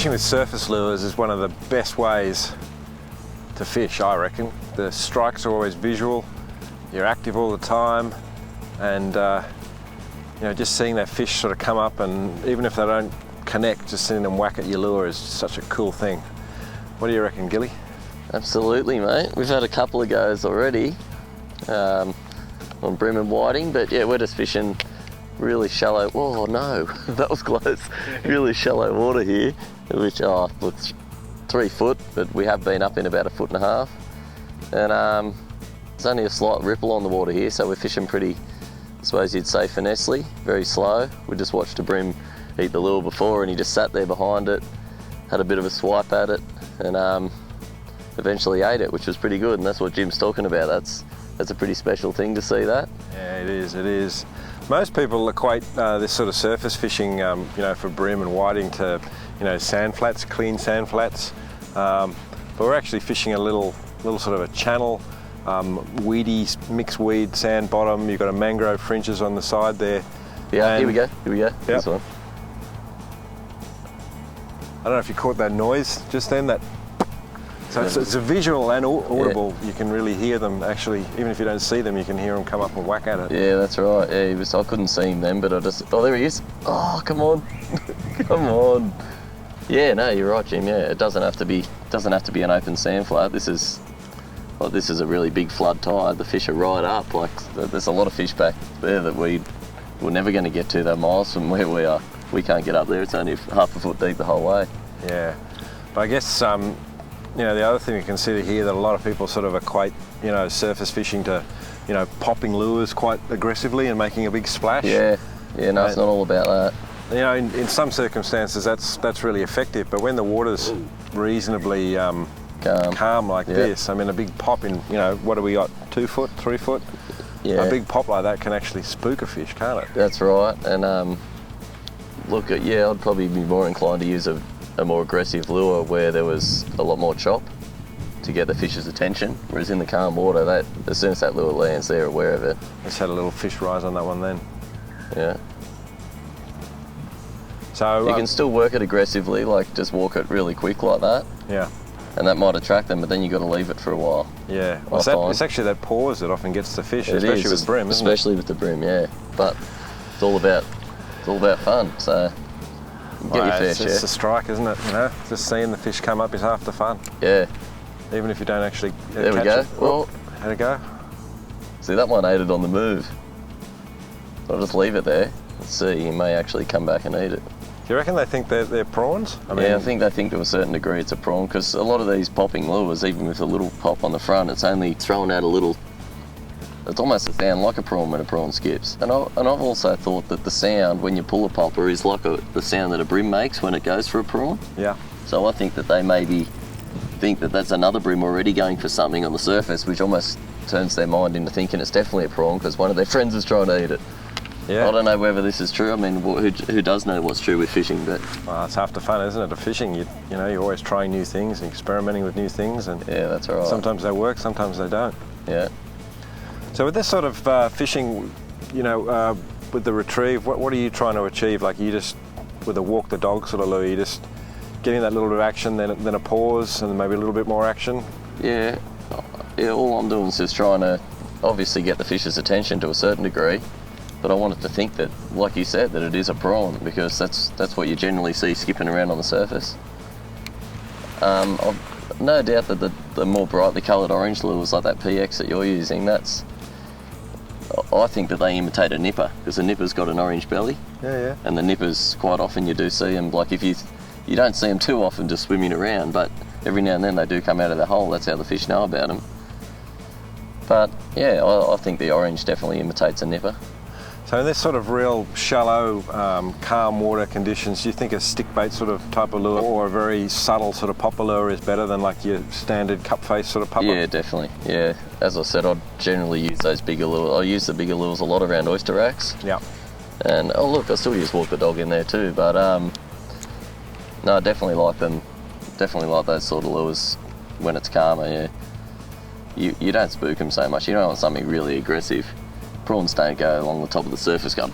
Fishing with surface lures is one of the best ways to fish, I reckon. The strikes are always visual, you're active all the time, and you know, just seeing that fish sort of come up, and even if they don't connect, just seeing them whack at your lure is such a cool thing. What do you reckon, Gilly? Absolutely, mate. We've had a couple of goes already on bream and whiting, but yeah, we're just fishing really shallow. Oh no, that was close. Really shallow water here, which looks 3 foot, but we have been up in about 1.5 feet. And there's only a slight ripple on the water here, so we're fishing pretty, I suppose you'd say, finessely, very slow. We just watched a bream eat the lure before, and he just sat there behind it, had a bit of a swipe at it, and eventually ate it, which was pretty good. And that's what Jim's talking about. That's a pretty special thing to see that. Yeah, it is. It is. Most people equate this sort of surface fishing, you know, for bream and whiting to, you know, sand flats, clean sand flats. But we're actually fishing a little sort of a channel, weedy, mixed weed sand bottom. You've got a mangrove fringes on the side there. Yeah, and here we go. Yep. This one. I don't know if you caught that noise just then. That. So it's a visual and audible. Yeah. You can really hear them actually, even if you don't see them, you can hear them come up and whack at it. Yeah, that's right. Yeah, I couldn't see him then, but oh, there he is. Oh, come on, come on. Yeah, no, you're right, Jim. Yeah, it doesn't have to be an open sand flat. This is a really big flood tide. The fish are right up. Like, there's a lot of fish back there that we're never going to get to. They're miles from where we are. We can't get up there. It's only 1/2 foot deep the whole way. Yeah, but I guess you know, the other thing to consider here that a lot of people sort of equate, you know, surface fishing to, you know, popping lures quite aggressively and making a big splash. Yeah, no, it's not all about that. You know, in some circumstances that's really effective, but when the water's reasonably calm like this, I mean, a big pop in, you know, what do we got, 2 foot, 3 foot? Yeah. A big pop like that can actually spook a fish, can't it? That's right, and look, I'd probably be more inclined to use a more aggressive lure where there was a lot more chop to get the fish's attention, whereas in the calm water, that as soon as that lure lands, they're aware of it. Just had a little fish rise on that one then. Yeah. So you can still work it aggressively, like just walk it really quick like that. Yeah. And that might attract them, but then you've got to leave it for a while. Yeah. Well, it's actually that pause that often gets the fish, especially with bream, isn't it? Especially with the bream, yeah. But it's all about fun, so get your fair share. It's a strike, isn't it? You know, just seeing the fish come up is half the fun. Yeah. Even if you don't actually there catch we go. it. Well, how'd it go? See, that one ate it on the move. I'll just leave it there. Let's see, he may actually come back and eat it. Do you reckon they think they're prawns? I think they think to a certain degree it's a prawn, because a lot of these popping lures, even with a little pop on the front, it's only throwing out a little. It's almost a sound like a prawn when a prawn skips. And I've also thought that the sound when you pull a popper is like the sound that a bream makes when it goes for a prawn. Yeah. So I think that they maybe think that that's another bream already going for something on the surface, which almost turns their mind into thinking it's definitely a prawn because one of their friends is trying to eat it. Yeah. I don't know whether this is true. I mean, who does know what's true with fishing? But well, it's half the fun, isn't it? Of fishing, you know, you're always trying new things and experimenting with new things, and yeah, that's right. Sometimes they work, sometimes they don't. Yeah. So with this sort of fishing, you know, with the retrieve, what are you trying to achieve? Like, you just with a walk the dog sort of lure, you just getting that little bit of action, then a pause, and then maybe a little bit more action. Yeah. All I'm doing is just trying to obviously get the fish's attention to a certain degree. But I wanted to think that, like you said, that it is a prawn, because that's what you generally see skipping around on the surface. I've no doubt that the more brightly coloured orange lures like that PX that you're using, I think that they imitate a nipper, because a nipper's got an orange belly. Yeah. And the nippers, quite often you do see them, like if you don't see them too often just swimming around, but every now and then they do come out of the hole. That's how the fish know about them. But yeah, I think the orange definitely imitates a nipper. So in this sort of real shallow, calm water conditions, do you think a stick bait sort of type of lure or a very subtle sort of popper lure is better than like your standard cup face sort of popper? Yeah, definitely. Yeah, as I said, I'd generally use those bigger lures. I use the bigger lures a lot around oyster racks. Yeah. And oh look, I still use walk the dog in there too. But no, I definitely like them. Definitely like those sort of lures when it's calmer. Yeah. You don't spook them so much. You don't want something really aggressive. Prawns don't go along the top of the surface going